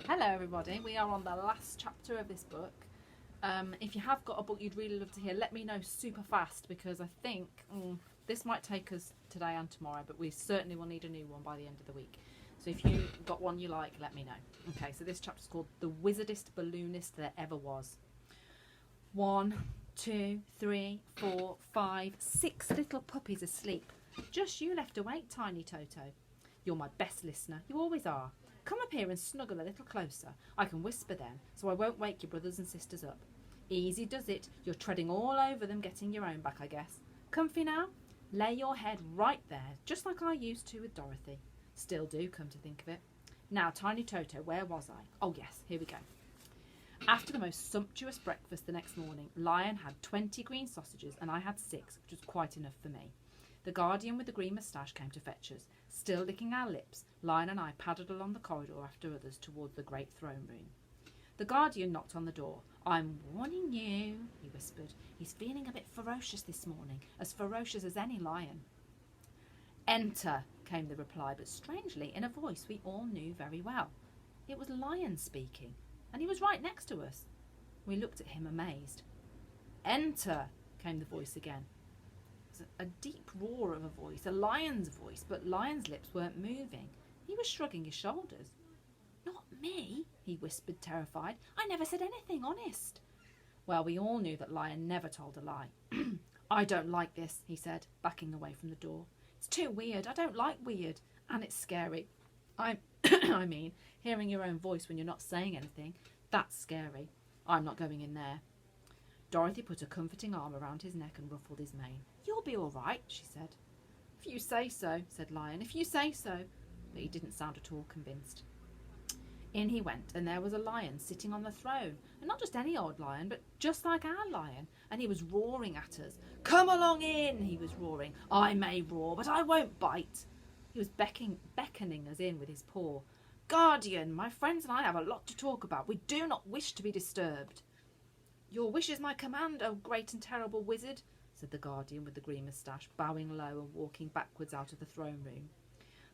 Hello everybody, we are on the last chapter of this book. If you have got a book you'd really love to hear, let me know super fast, because I think this might take us today and tomorrow, but we certainly will need a new one by the end of the week. So if you got one you like, let me know. Okay, so this chapter is called The Wizardest Balloonist There Ever Was. 1, 2, 3, 4, 5, 6 little puppies asleep. Just you left awake, Tiny Toto. You're my best listener, you always are. Come up here and snuggle a little closer. I can whisper then, so I won't wake your brothers and sisters up. Easy does it. You're treading all over them, getting your own back, I guess. Comfy now? Lay your head right there, just like I used to with Dorothy. Still do, come to think of it. Now, Tiny Toto, where was I? Oh yes, here we go. After the most sumptuous breakfast the next morning, Lion had 20 green sausages and I had 6, which was quite enough for me. The guardian with the green moustache came to fetch us. Still licking our lips, Lion and I paddled along the corridor after others towards the great throne room. The guardian knocked on the door. I'm warning you, he whispered. He's feeling a bit ferocious this morning, as ferocious as any lion. Enter, came the reply, but strangely in a voice we all knew very well. It was Lion speaking, and he was right next to us. We looked at him amazed. Enter, came the voice again. A deep roar of a voice, a lion's voice, but Lion's lips weren't moving. He was shrugging his shoulders. Not me, he whispered, terrified. I never said anything, honest. Well, we all knew that Lion never told a lie. I don't like this, he said, backing away from the door. It's too weird. I don't like weird. And it's scary. I mean, hearing your own voice when you're not saying anything, that's scary. I'm not going in there. Dorothy put a comforting arm around his neck and ruffled his mane. You'll be all right, she said. If you say so, said Lion, if you say so. But he didn't sound at all convinced. In he went, and there was a lion sitting on the throne. And not just any old lion, but just like our lion. And he was roaring at us. Come along in, he was roaring. I may roar, but I won't bite. He was beckoning us in with his paw. Guardian, my friends and I have a lot to talk about. We do not wish to be disturbed. Your wish is my command, O great and terrible wizard, said the guardian with the green moustache, bowing low and walking backwards out of the throne room.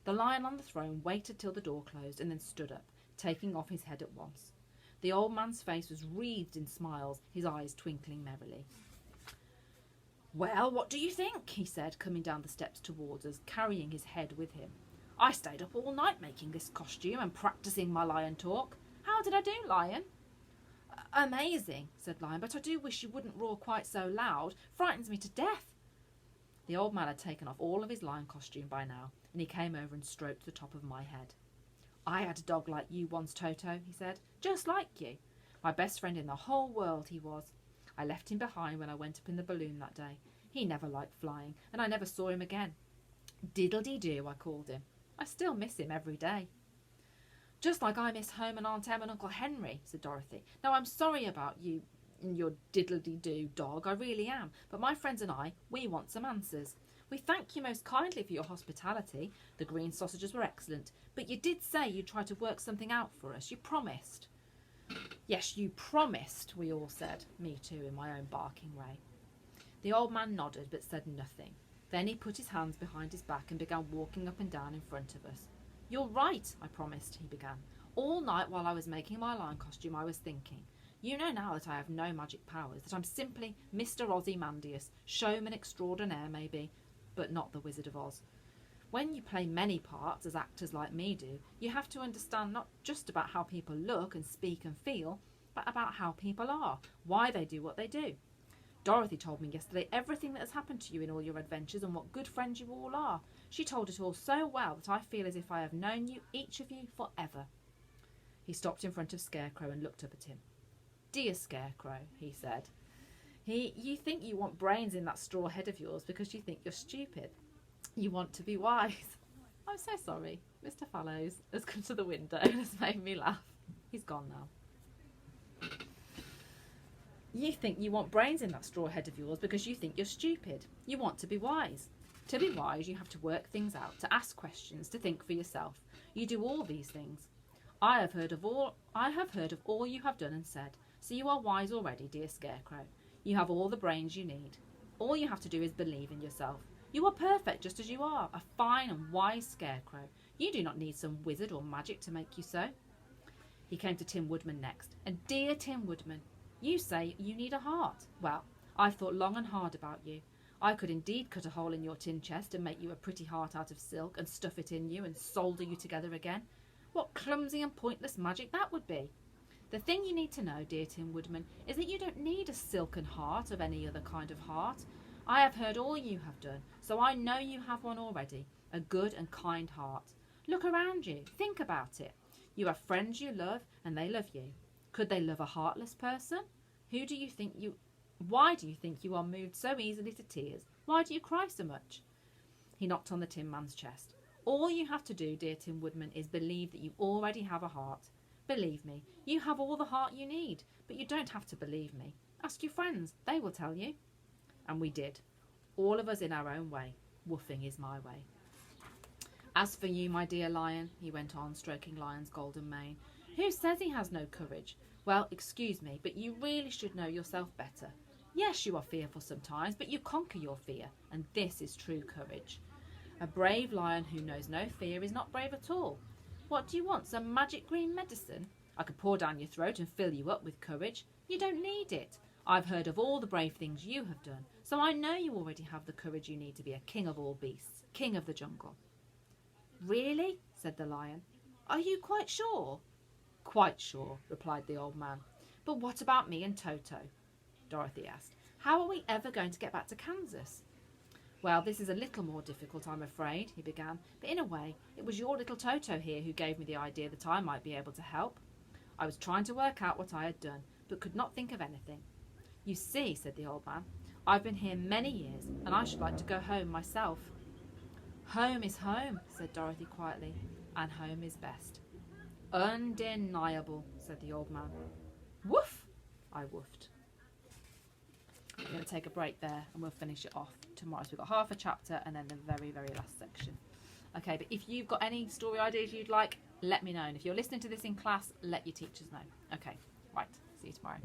The lion on the throne waited till the door closed and then stood up, taking off his head at once. The old man's face was wreathed in smiles, his eyes twinkling merrily. Well, what do you think? He said, coming down the steps towards us, carrying his head with him. I stayed up all night making this costume and practising my lion talk. How did I do, Lion? Amazing, said Lion, but I do wish you wouldn't roar quite so loud. Frightens me to death. The old man had taken off all of his lion costume by now, and he came over and stroked the top of my head. I had a dog like you once, Toto, he said, just like you. My best friend in the whole world he was. I left him behind when I went up in the balloon that day. He never liked flying, and I never saw him again. Diddle-dee-doo, I called him. I still miss him every day. Just like I miss home and Aunt Em and Uncle Henry, said Dorothy. Now, I'm sorry about you and your diddle-dee-doo dog, I really am. But my friends and I, we want some answers. We thank you most kindly for your hospitality. The green sausages were excellent. But you did say you'd try to work something out for us. You promised. Yes, you promised, we all said, me too, in my own barking way. The old man nodded but said nothing. Then he put his hands behind his back and began walking up and down in front of us. You're right, I promised, he began. All night while I was making my lion costume, I was thinking. You know now that I have no magic powers, that I'm simply Mr. Ozymandias, showman extraordinaire maybe, but not the Wizard of Oz. When you play many parts, as actors like me do, you have to understand not just about how people look and speak and feel, but about how people are, why they do what they do. Dorothy told me yesterday everything that has happened to you in all your adventures and what good friends you all are. She told it all so well that I feel as if I have known you, each of you, forever. He stopped in front of Scarecrow and looked up at him. Dear Scarecrow, he said, you think you want brains in that straw head of yours because you think you're stupid. You want to be wise. I'm so sorry. Mr. Fallows has come to the window and has made me laugh. He's gone now. You think you want brains in that straw head of yours because you think you're stupid. You want to be wise. To be wise, you have to work things out, to ask questions, to think for yourself. You do all these things. I have heard of all you have done and said. So you are wise already, dear Scarecrow. You have all the brains you need. All you have to do is believe in yourself. You are perfect just as you are, a fine and wise Scarecrow. You do not need some wizard or magic to make you so. He came to Tin Woodman next. And dear Tin Woodman, you say you need a heart. Well, I've thought long and hard about you. I could indeed cut a hole in your tin chest and make you a pretty heart out of silk and stuff it in you and solder you together again. What clumsy and pointless magic that would be. The thing you need to know, dear Tin Woodman, is that you don't need a silken heart of any other kind of heart. I have heard all you have done, so I know you have one already, a good and kind heart. Look around you, think about it. You have friends you love, and they love you. Could they love a heartless person? Why do you think you are moved so easily to tears? Why do you cry so much? He knocked on the Tin Man's chest. All you have to do, dear Tin Woodman, is believe that you already have a heart. Believe me, you have all the heart you need, but you don't have to believe me. Ask your friends, they will tell you. And we did, all of us in our own way. Woofing is my way. As for you, my dear Lion, he went on, stroking Lion's golden mane, who says he has no courage? Well, excuse me, but you really should know yourself better. Yes, you are fearful sometimes, but you conquer your fear, and this is true courage. A brave lion who knows no fear is not brave at all. What do you want, some magic green medicine? I could pour down your throat and fill you up with courage. You don't need it. I've heard of all the brave things you have done, so I know you already have the courage you need to be a king of all beasts, king of the jungle. Really? Said the lion. Are you quite sure? Quite sure, replied the old man. But what about me and Toto? Dorothy asked. How are we ever going to get back to Kansas? Well, this is a little more difficult, I'm afraid, he began, but in a way, it was your little Toto here who gave me the idea that I might be able to help. I was trying to work out what I had done, but could not think of anything. You see, said the old man, I've been here many years, and I should like to go home myself. Home is home, said Dorothy quietly, and home is best. Undeniable, said the old man. Woof! I woofed. We're going to take a break there and we'll finish it off tomorrow. So we've got half a chapter and then the very, very last section. Okay, but if you've got any story ideas you'd like, let me know. And if you're listening to this in class, let your teachers know. Okay, right. See you tomorrow.